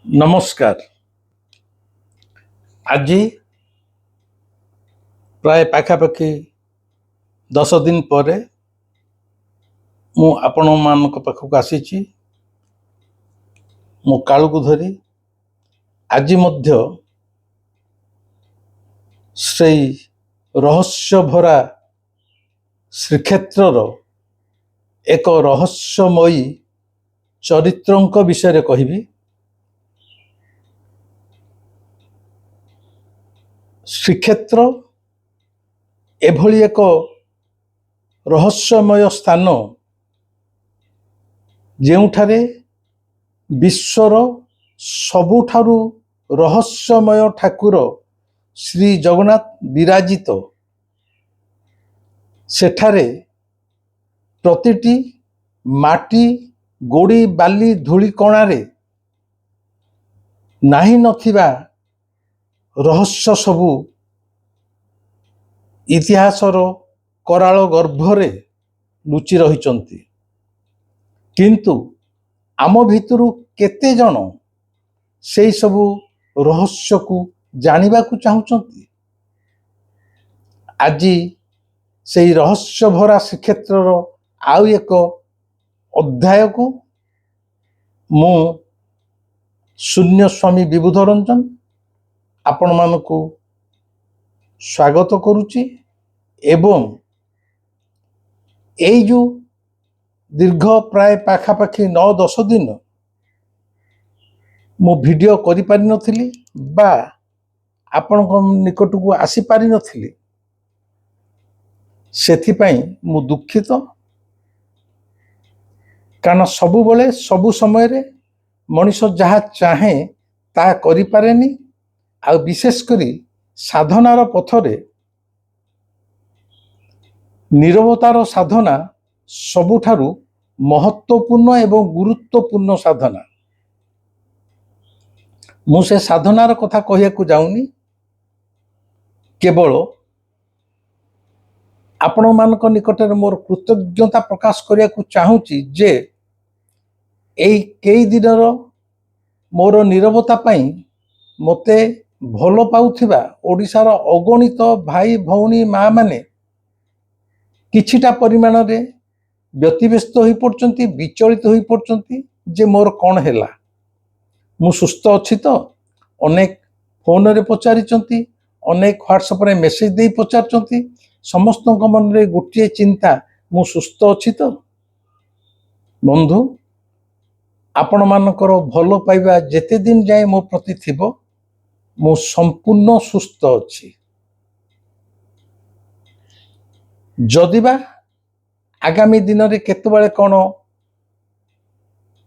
नमस्कार। आज प्राय पाखापाखि 10 दिन पर मु आपण मानक पाखक आसी मो कालू को धरी आज मध्य से रहस्य भरा श्रीक्षेत्र एक रहस्यमयी चरित्रंक विषय कहबी। श्रीक्षेत्र एभली एक रहस्यमय स्थान जेउठारे विश्वर सबुठारु रहस्यमय ठाकुर श्री जगन्नाथ विराजित। सेठारे प्रतिटी माटी गोड़ी बाली धूली कणारे नाही नथिबा रहस्य सबू इतिहासर कराल गर्भरे लुचि रहिचंती। किंतु आम भितरु केते जन सेई सबू रहस्य को जानिबा को चाहुचंती। आज सेई रहस्य भरा श्रीक्षेत्रर आउ एक अध्याय को मु शून्य स्वामी विबुध रंजन आपण मानकु स्वागत करुची। एवं एई जो दीर्घ प्राय पाखापाखि 9-10 दिन मु वीडियो करि पारि नथिली बा आपण निकट को आसी पारि नथिली, सेथि पई मु दुखित। कारण सबु बेले सबु समय रे मनीष जहा चाहे ता करि पारेनी। आ विशेष करी साधनार पथरे निरवतार साधना सबुठारु महत्वपूर्ण एवं गुरुत्वपूर्ण साधना। मुझे साधनार कथा कहिया को जाऊनी, केवल आपण मानक निकटरे मोर कृतज्ञता प्रकाश करिया को चाहूची जे एई कई दिनर मोर निरवता पई मते भल पाउथिबा ओडिशार अगणित भाई भौणी माँ माने किछिटा परिमाण रे व्यतिव्यस्त होई पड़चंती, विचलित होई पड़चंती जे मोर कौन हैला, मु सुस्थ अच्छी तो। अनेक फोन रे पचारिचंती, अनेक व्हाट्सएप रे मेसेज दे पचारचंती। समस्त मन रे गोटे चिंता, मु सुस्थ अच्छी तो। बंधु, आपण मानकर भल पाइबा जेते दिन जाए मो प्रति थिबो, मु संपूर्ण सुस्थ अच्छी। जदिबा आगामी दिन रे केतबेले कोन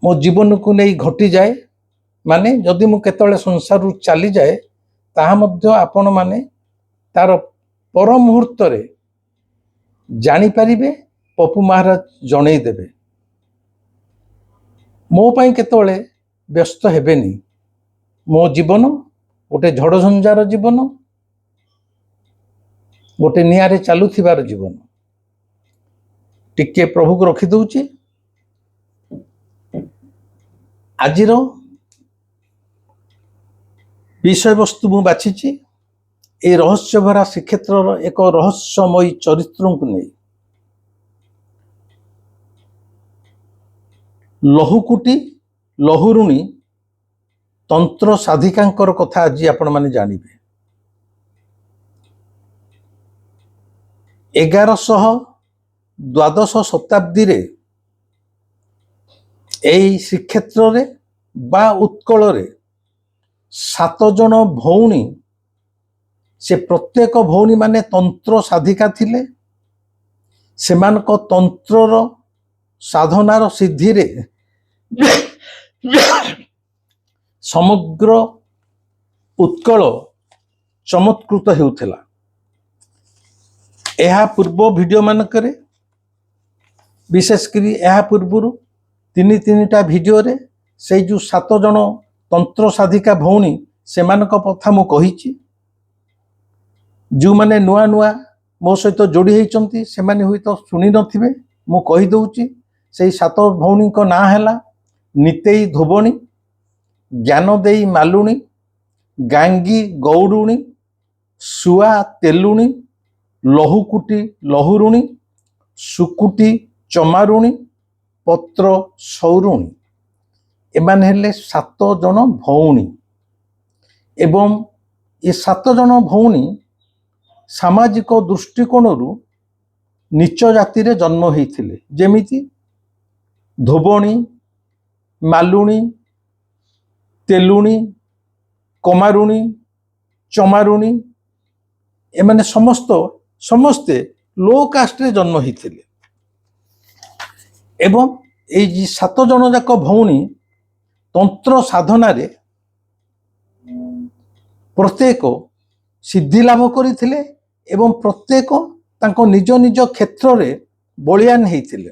मो जीवन को नहीं घटी जाए, माने जदि मु केतबेले संसार रु चली जाए, ताहा मध्य आपण माने तार पर मुहूर्त रे जानी पारिबे। पप्पू महाराज जणै देबे। मो पई केतबेले व्यस्त हेबेनी। मो जीवन गोटे झड़ झंझार जीवन, गोटे निआरे चालुथिबार जीवन। टिके प्रभु को रखी दउची। आजिर विषय वस्तु मु बाछिची ए रहस्य भरा श्रीक्षेत्र एक रहस्यमयी चरित्र को नहीं। लहुकुटी लहुरुणी तंत्र साधिकांकर कथा आज आपण माने जानिबे। 1112 शताब्दी रे एई श्रीक्षेत्र रे बा उत्कल रे 7 जन भौणी, से प्रत्येक भौणी माने तंत्र साधिका थिले। सेमानक तंत्रर साधनार सिद्धि रे समग्र उत्कल चमत्कृत हेउथिला। एहा पूर्व वीडियो मानकरे विशेष करी एहा पूर्वरु तीनिटा वीडियो रे से जो 7 जन तंत्र साधिका भौणी सेमानक कथा मु कहिची। जो माने नुआ नुआ मो सहित जोड़ी होइचंती सेमाने हुई तो सुनी नथिबे, मु कहि दउची। सेई 7 भौणी को ना हैला नितेई धोबणी, ଜ୍ଞାନ ଦେଇ ମାଲୁଣି, ଗାଙ୍ଗି ଗୌଡ଼ୁଣୀ, ଶୁଆ ତେଲୁଣୀ, ଲହୁକୁଟି ଲହୁରୁଣୀ, ଶୁକୁଟି ଚମାରୁଣୀ, ପତ୍ର ସୌରୁଣୀ। ଏମାନେ ହେଲେ 7 ଜଣ ଭଉଣୀ। ଏବଂ ଏ 7 ଜଣ ଭଉଣୀ ସାମାଜିକ ଦୃଷ୍ଟିକୋଣରୁ ନିଚ ଜାତିରେ ଜନ୍ମ ହେଇଥିଲେ। ଯେମିତି ଧୋବଣୀ, ମାଲୁଣୀ, ତେଲୁଣୀ, କମାରୁଣୀ, ଚମାରୁଣୀ, ଏମାନେ ସମସ୍ତେ ଲୋ କାଷ୍ଟରେ ଜନ୍ମ ହେଇଥିଲେ। ଏବଂ ଏଇ 7 ଜଣ ଯାକ ଭଉଣୀ ତନ୍ତ୍ର ସାଧନାରେ ପ୍ରତ୍ୟେକ ସିଦ୍ଧି ଲାଭ କରିଥିଲେ ଏବଂ ପ୍ରତ୍ୟେକ ତାଙ୍କ ନିଜ ନିଜ କ୍ଷେତ୍ରରେ ବଳିୟାନ ହେଇଥିଲେ।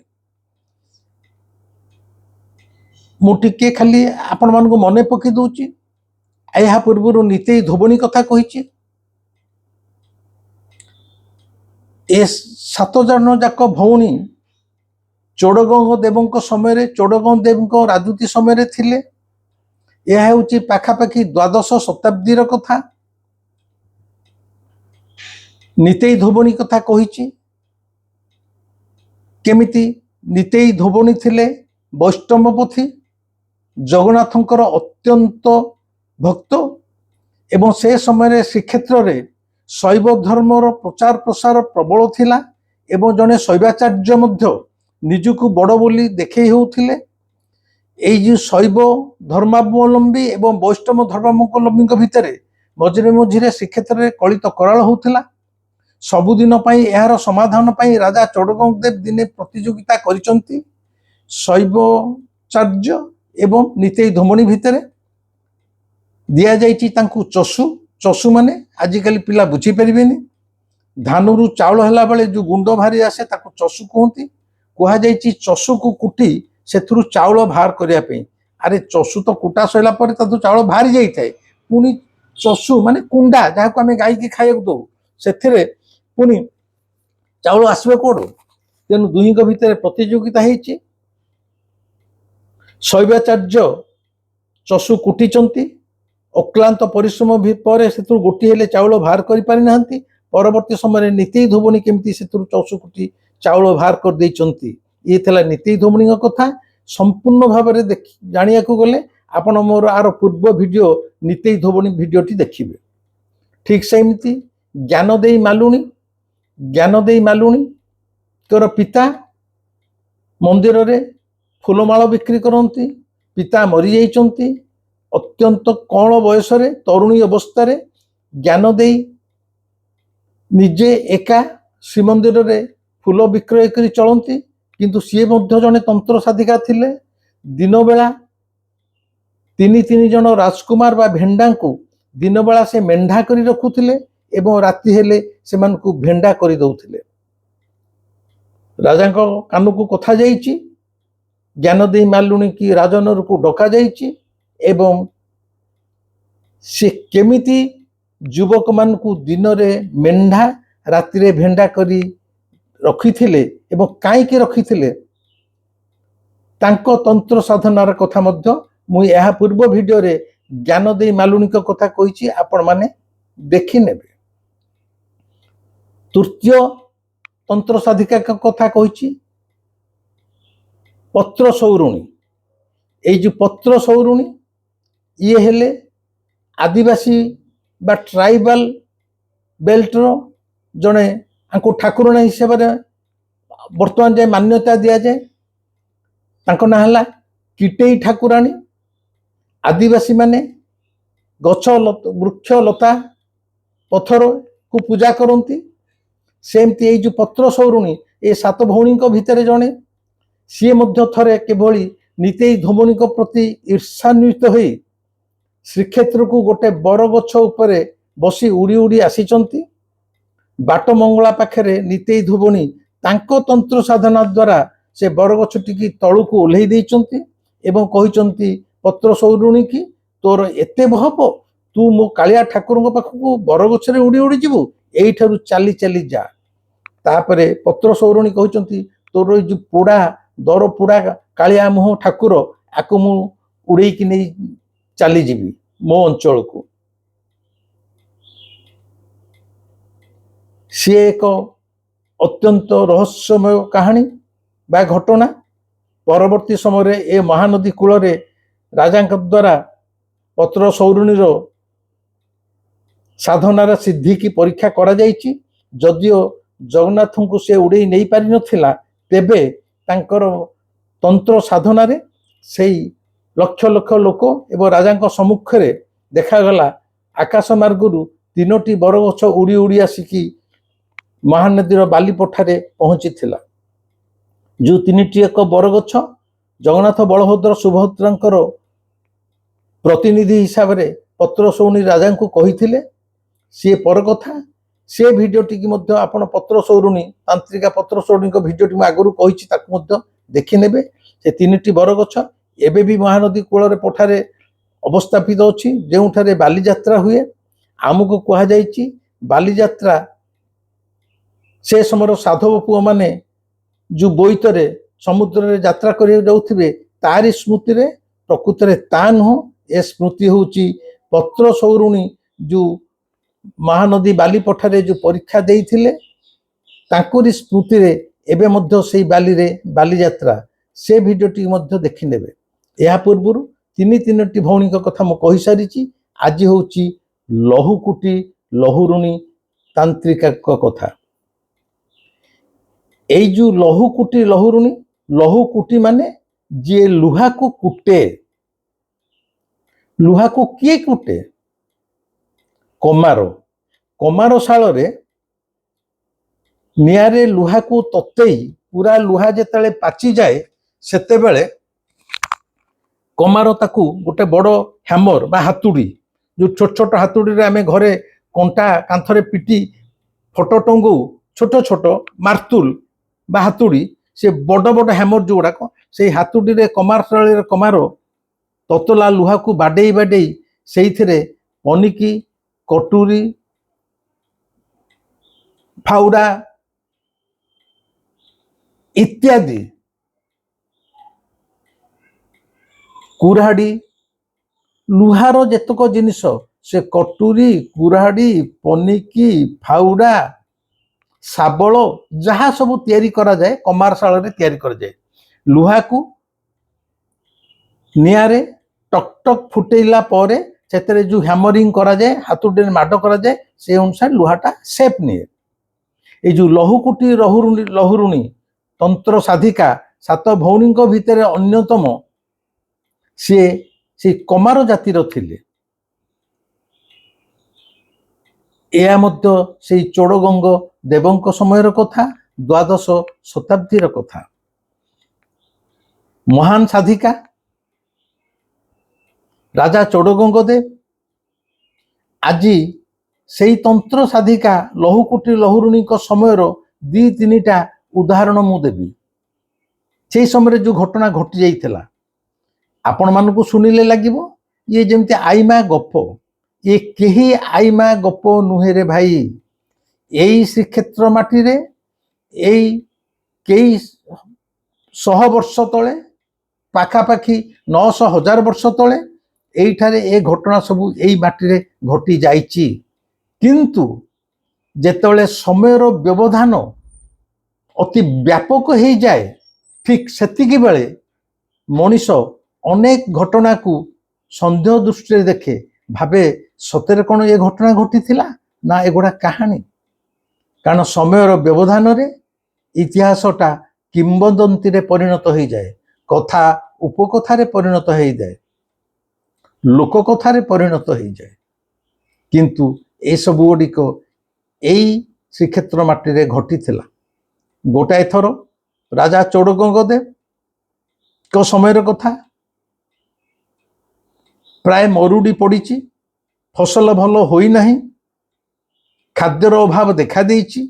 ମୁଁ ଟିକେ ଖାଲି ଆପଣମାନଙ୍କୁ ମନେ ପକେଇ ଦଉଛି, ଏହା ପୂର୍ବରୁ ନିତେଇ ଧୋବଣୀ କଥା କହିଛି। ଏ 7 ଜଣ ଯାକ ଭଉଣୀ ଚୋଡ଼ଗଙ୍ଗ ଦେବଙ୍କ ସମୟରେ, ଚୋଡ଼ଗଙ୍ଗ ଦେବଙ୍କ ରାଜୁତି ସମୟରେ ଥିଲେ। ଏହା ହେଉଛି ପାଖାପାଖି 12ଶ ଶତାବ୍ଦୀର କଥା। ନିତେଇ ଧୋବଣୀ କଥା କହିଛି। କେମିତି ନିତେଇ ଧୋବଣୀ ଥିଲେ ବୈଷ୍ଣବପନ୍ଥୀ, ଜଗନ୍ନାଥଙ୍କର ଅତ୍ୟନ୍ତ ଭକ୍ତ ଏବଂ ସେ ସମୟରେ ଶ୍ରୀକ୍ଷେତ୍ରରେ ଶୈବ ଧର୍ମର ପ୍ରଚାର ପ୍ରସାର ପ୍ରବଳ ଥିଲା ଏବଂ ଜଣେ ଶୈବାଚାର୍ଯ୍ୟ ମଧ୍ୟ ନିଜକୁ ବଡ଼ ବୋଲି ଦେଖେଇ ହେଉଥିଲେ। ଏଇ ଯେଉଁ ଶୈବ ଧର୍ମାବଲମ୍ବୀ ଏବଂ ବୈଷ୍ଣବ ଧର୍ମାବଲମ୍ବୀଙ୍କ ଭିତରେ ମଝିରେ ଶ୍ରୀକ୍ଷେତ୍ରରେ କଳିତ କରାଳ ହେଉଥିଲା। ସବୁଦିନ ପାଇଁ ଏହାର ସମାଧାନ ପାଇଁ ରାଜା ଚୋଡ଼ଗଙ୍ଗ ଦେବ ଦିନେ ପ୍ରତିଯୋଗିତା କରିଛନ୍ତି ଶୈବାଚାର୍ଯ୍ୟ ଏବଂ ନିତେଇ ଧୋବଣୀ ଭିତରେ। ଦିଆଯାଇଛି ତାଙ୍କୁ ଚଷୁ ମାନେ ଆଜିକାଲି ପିଲା ବୁଝିପାରିବେନି। ଧାନରୁ ଚାଉଳ ହେଲା ବେଳେ ଯେଉଁ ଗୁଣ୍ଡ ବାହାରି ଆସେ ତାକୁ ଚଷୁ କୁହନ୍ତି। କୁହାଯାଇଛି ଚଷୁକୁ କୁଟି ସେଥିରୁ ଚାଉଳ ବାହାର କରିବା ପାଇଁ। ଆରେ ଚଷୁ ତ କୁଟା ସରିଲା ପରେ ତାକୁ ଚାଉଳ ବାହାରି ଯାଇଥାଏ, ପୁଣି ଚଷୁ ମାନେ କୁଣ୍ଡା ଯାହାକୁ ଆମେ ଗାଈକି ଖାଇବାକୁ ଦଉ, ସେଥିରେ ପୁଣି ଚାଉଳ ଆସିବ କୋଉଠୁ? ତେଣୁ ଦୁହିଁଙ୍କ ଭିତରେ ପ୍ରତିଯୋଗିତା ହେଇଛି। ଶୈବାଚାର୍ଯ୍ୟ ଚଷୁ କୁଟିଛନ୍ତି, ଅକ୍ଲାନ୍ତ ପରିଶ୍ରମ ପରେ ସେଥିରୁ ଗୋଟିଏ ହେଲେ ଚାଉଳ ବାହାର କରିପାରିନାହାନ୍ତି। ପରବର୍ତ୍ତୀ ସମୟରେ ନିତେଇ ଧୋବଣୀ କେମିତି ସେଥିରୁ ଚଷୁ କୁଟି ଚାଉଳ ବାହାର କରିଦେଇଛନ୍ତି। ଇଏ ଥିଲା ନିତେଇ ଧୋବଣୀଙ୍କ କଥା। ସମ୍ପୂର୍ଣ୍ଣ ଭାବରେ ଜାଣିବାକୁ ଗଲେ ଆପଣ ମୋର ଆର ପୂର୍ବ ଭିଡ଼ିଓ ନିତେଇ ଧୋବଣୀ ଭିଡ଼ିଓଟି ଦେଖିବେ। ଠିକ୍ ସେମିତି ଜ୍ଞାନ ଦେଇ ମାଲୁଣୀଙ୍କର ପିତା ମନ୍ଦିରରେ ଫୁଲମାଳ ବିକ୍ରି କରନ୍ତି। ପିତା ମରିଯାଇଛନ୍ତି। ଅତ୍ୟନ୍ତ କଅଁଳ ବୟସରେ, ତରୁଣୀ ଅବସ୍ଥାରେ ଜ୍ଞାନ ଦେଇ ନିଜେ ଏକା ଶ୍ରୀମନ୍ଦିରରେ ଫୁଲ ବିକ୍ରୟ କରି ଚଳନ୍ତି। କିନ୍ତୁ ସିଏ ମଧ୍ୟ ଜଣେ ତନ୍ତ୍ର ସାଧିକା ଥିଲେ। ଦିନବେଳା 3 ଜଣ ରାଜକୁମାର ବା ଭେଣ୍ଡାଙ୍କୁ ଦିନବେଳା ସେ ମେଣ୍ଢା କରି ରଖୁଥିଲେ ଏବଂ ରାତି ହେଲେ ସେମାନଙ୍କୁ ଭେଣ୍ଡା କରି ଦଉଥିଲେ। ରାଜାଙ୍କ କାନକୁ କଥା ଯାଇଛି, ଜ୍ଞାନ ଦେଇ ମାଲୁଣୀ କି ରାଜନଗରକୁ ଡକାଯାଇଛି ଏବଂ ସେ କେମିତି ଯୁବକମାନଙ୍କୁ ଦିନରେ ମେଣ୍ଢା, ରାତିରେ ଭେଣ୍ଡା କରି ରଖିଥିଲେ ଏବଂ କାହିଁକି ରଖିଥିଲେ, ତାଙ୍କ ତନ୍ତ୍ର ସାଧନାର କଥା ମଧ୍ୟ ମୁଁ ଏହା ପୂର୍ବ ଭିଡ଼ିଓରେ ଜ୍ଞାନ ଦେଇ ମାଲୁଣୀଙ୍କ କଥା କହିଛି, ଆପଣମାନେ ଦେଖିନେବେ। ତୃତୀୟ ତନ୍ତ୍ର ସାଧିକା କଥା କହିଛି ପତ୍ର ସୌରୁଣୀ। ଏଇ ଯେଉଁ ପତ୍ର ସୌରୁଣୀ ଇଏ ହେଲେ ଆଦିବାସୀ ବା ଟ୍ରାଇବାଲ ବେଲ୍ଟର ଜଣେ, ଆଙ୍କୁ ଠାକୁରାଣୀ ହିସାବରେ ବର୍ତ୍ତମାନ ଯାଏ ମାନ୍ୟତା ଦିଆଯାଏ। ତାଙ୍କ ନାଁ ହେଲା କିଟେଇ ଠାକୁରାଣୀ। ଆଦିବାସୀ ମାନେ ଗଛ ବୃକ୍ଷ ଲତା ପଥରକୁ ପୂଜା କରନ୍ତି। ସେମିତି ଏଇ ଯେଉଁ ପତ୍ର ସୌରୁଣୀ ଏ 7 ଭଉଣୀଙ୍କ ଭିତରେ ଜଣେ। ସିଏ ମଧ୍ୟ ଥରେ କିଭଳି ନିତେଇ ଧୋବଣୀଙ୍କ ପ୍ରତି ଈର୍ଷାନ୍ୱିତ ହୋଇ ଶ୍ରୀକ୍ଷେତ୍ରକୁ ଗୋଟେ ବରଗଛ ଉପରେ ବସି ଉଡ଼ି ଉଡ଼ି ଆସିଛନ୍ତି। ବାଟ ମଙ୍ଗଳା ପାଖରେ ନିତେଇ ଧୋବଣୀ ତାଙ୍କ ତନ୍ତ୍ର ସାଧନା ଦ୍ୱାରା ସେ ବରଗଛଟିକି ତଳକୁ ଓହ୍ଲେଇ ଦେଇଛନ୍ତି ଏବଂ କହିଛନ୍ତି ପତ୍ର ସୌରୁଣୀ କି ତୋର ଏତେ ଭବ, ତୁ ମୋ କାଳିଆ ଠାକୁରଙ୍କ ପାଖକୁ ବରଗଛରେ ଉଡ଼ି ଉଡ଼ି ଯିବୁ, ଏଇଠାରୁ ଚାଲି ଚାଲି ଯା। ତାପରେ ପତ୍ର ସୌରୁଣୀ କହିଛନ୍ତି ତୋର ଏଇ ଯେଉଁ ପୋଡ଼ା ଦର ପୋଡ଼ା କାଳିଆ ମୁହଁ ଠାକୁର, ଆକୁ ମୁଁ ଉଡ଼େଇକି ନେଇ चलीजी मो अंचल को। सी एक अत्यंत रहस्यमय कहानी बा घटना। परवर्ती समय ए महानदी कूल राजा द्वारा पत्र सौरुणीर साधनार सिद्धि की परीक्षा करा जायछि। जदियो जगन्नाथ को से उड़े नहीं पारि नथिला, तेबे तांकर तंत्र साधनारे सेई लक्ष लक्ष लोक एवं राजा सम्मुख रे देखागला आकाश मार्गरू तीनोटी बरगछ उड़ी उड़ी आसिकी महानदीर बालीपठारे पहुंची थिला। जो तीनिटी एक बरगछ जगन्नाथ बलभद्र सुभद्रांकर प्रतिनिधि हिसाब रे पत्र सौणी राजा को कही सी पर कथा। से भिडियोटी की आपण पत्र सौरुणी तांत्रिका पत्र सौरुणी भिडियोटी आगुरी कही देखी नेबे। से तीनिटी बरगछ एबे भी महानदी कूल पठारे अवस्थापित अच्छी, जोठारे बालीजात्रा हुए। आमको कह जायछि बालीजात्रा से समय साधव पुओ माने जो बोईतरे समुद्र रे यात्रा करिया जाउथिबे तारी स्मृति रे, प्रकृत रे ता नुह। ए स्मृति होची पत्र सौरुणी जो महानदी बाली पठारे जो परीक्षा देइथिले तांकुरी स्मृति रे एबे मध्य सेई बाली रे बाली यात्रा से भिडियोटी मध्य देखि नेबे। या पूर्वरु तीनोटी भौणी कथा मु कहि सारिछि। आज होची लहुकुटी लहुरुणी तांत्रिका कथा। एई जो लहुकुटी लहुरुणी, लहुकुटी माने जे लुहा को कुटे। लुहा को किए कुटे? कमार। कमार शाल रे नियारे लुहा को ततेई पूरा लुहा जेतेले पाची जाए सेते बेले कमार ताकू गोटे बड़ हैमर बा हातुड़ी, जो छोट छोट हातुड़ी रे आमे घरे कंटा कांथरे पिटी फोटो टंगू, छोट छोट मार्तुल बा हातुड़ी, से बड़ बड़ हैमर जो गुड़ाक से हातुड़ी रे कमार शाल कमार ततला लुहा को बाडेई बाडेई सेइथिरे पनिकी कटुरी फाउडा इत्यादि कुराड़ी लुहार जेतक जिनिस से कटुरी कुराड़ी पनिकी फाउडा शाबल जहाँ सब तैयारी करा जाए कमार शाल रे तैयारी करा जाए। लुहा को नियारे टक टक फुटेला परे सेतरे जो हैमरिंग करा जाए हाथुड़ी माड करा जाए से अनुसार लुहाटा शेप निए। ये जो लहुकुटी लहुरुणी तंत्र साधिका सात भौणी भितर अन्यतम सी कमार जातिर थिले। या मध्य से चोड़गंग देवंक समयर कथा, द्वादश शताब्दीर कथा। महान साधिका राजा चोड़गंग देव आजी से तंत्र साधिका लहुकुटी लहुरुणी समयर दी तीनिटा उदाहरण मु देवी। से समय जो घटना घटी जाइथिला आपण मानकु सुनिले लागिबो ये जेमते आईमा गप। ये केही आईमा गप नुहे रे भाई। एई श्रीक्षेत्र माटी रे एई केही 100 वर्ष तले पाखापाखी 900,000 वर्ष तले एइठारे ए घटना सबू एई माटी रे घटी जाइची। किंतु जेतले समयर व्यवधान अति व्यापक हो जाए ठीक सेतिकी बेले मनीष अनेक घटना को संदेह दृष्टि देखे, भावे सतरे कौन ये घटना घटी थिला ना एगुड़ा कहानी। कारण समयर व्यवधान रे इतिहासटा किंबदंती रे परिणत हो जाए, कथा उपकथारे परिणत हो जाए, लोककथारे परिणत हो जाए। किंतु ए सब गुड़िक एई श्रीक्षेत्र माटी रे घटी थिला। गोटाए थर राजा चोड़गंग देव को समयर कथा। प्राय मरुड़ी पड़ी, फसल भल होई नहीं, खाद्यर अभाव देखा देइछि।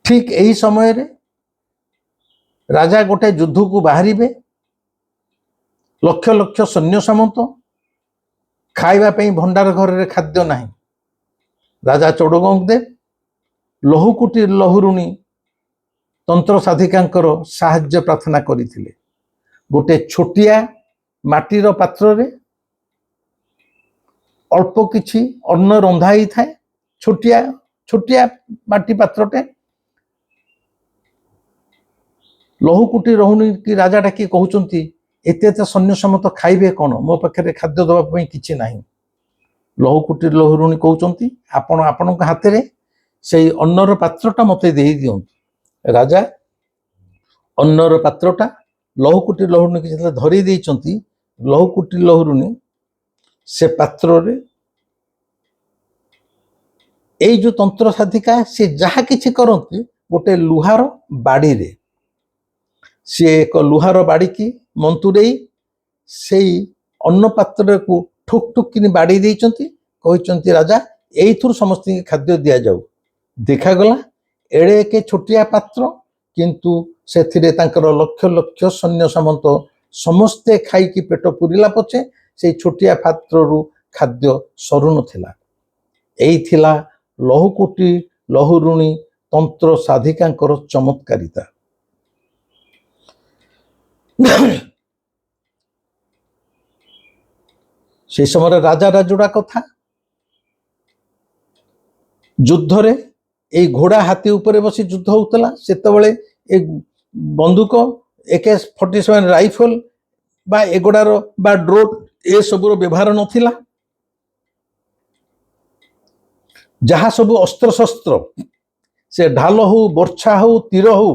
ठीक यही समय रे राजा गोटे युद्ध को बाहरिबे। लक्ष लक्ष सैन्य सामंत, खाइबा पई भंडार घर रे खाद्य नहीं। राजा चोड़गंग देव लहुकुटी लहुरुणी तंत्र साधिकांकर साहाय्य प्रार्थना करिथिले। गोटे छोटिया ମାଟିର ପାତ୍ରରେ ଅଳ୍ପ କିଛି ଅନ୍ନ ରନ୍ଧା ହେଇଥାଏ, ଛୋଟିଆ ଛୋଟିଆ ମାଟି ପାତ୍ରଟେ। ଲହୁକୁଟି ରହୁଣୀ କି ରାଜା ଡାକି କହୁଛନ୍ତି, ଏତେ ଏତେ ସୈନ୍ୟ ସମତ ଖାଇବେ କ'ଣ? ମୋ ପାଖରେ ଖାଦ୍ୟ ଦେବା ପାଇଁ କିଛି ନାହିଁ। ଲହୁକୁଟି ଲହୁରୁଣୀ କହୁଛନ୍ତି, ଆପଣ ଆପଣଙ୍କ ହାତରେ ସେଇ ଅନ୍ନର ପାତ୍ରଟା ମତେ ଦେଇ ଦିଅନ୍ତୁ। ରାଜା ଅନ୍ନର ପାତ୍ରଟା ଲହୁକୁଟି ଲହୁରୁଣୀକି ଯେତେବେଳେ ଧରେଇ ଦେଇଛନ୍ତି, ଲହୁକୁଟି ଲହୁରୁଣୀ ସେ ପାତ୍ରରେ ଏଇ ଯୋଉ ତନ୍ତ୍ର ସାଧିକା ସେ ଯାହା କିଛି କରନ୍ତି, ଗୋଟେ ଲୁହାର ବାଡ଼ିରେ ସିଏ ଏକ ଲୁହାର ବାଡ଼ିକି ମନ୍ତୁରେଇ ସେଇ ଅନ୍ନ ପାତ୍ରକୁ ଠୁକ୍ ଠୁକ୍ କିନି ବାଡ଼େଇ ଦେଇଛନ୍ତି। କହିଛନ୍ତି, ରାଜା ଏଇଥିରୁ ସମସ୍ତଙ୍କୁ ଖାଦ୍ୟ ଦିଆଯାଉ। ଦେଖାଗଲା ଏଡ଼େ ଏକେ ଛୋଟିଆ ପାତ୍ର, କିନ୍ତୁ ସେଥିରେ ତାଙ୍କର ଲକ୍ଷ ଲକ୍ଷ ସୈନ୍ୟ ସାମନ୍ତ ସମସ୍ତେ ଖାଇକି ପେଟ ପୁରିଲା ପଛେ ସେଇ ଛୋଟିଆ ପାତ୍ରରୁ ଖାଦ୍ୟ ସରୁ ନଥିଲା। ଏଇ ଥିଲା ଲହୁକୁଟି ଲହୁରୁଣୀ ତନ୍ତ୍ର ସାଧିକାଙ୍କର ଚମତ୍କାରିତା। সেই সমୟରେ রাজা রাজুড়া কথা, যুদ্ধরে এই ঘোড়া হাতী উপরে বসি যুদ্ধ হউতলা। সেতବେଳେ এই বন্দুক AK-47 রাইফল বা এগুড়ার বা ড্রোন এসবুর ব্যবহার নথিলা। ଯାହା ସବୁ ଅସ୍ତ୍ରଶସ୍ତ୍ର, ସେ ଢାଲ ହଉ, ବର୍ଚ୍ଛା ହଉ, ତୀର ହଉ,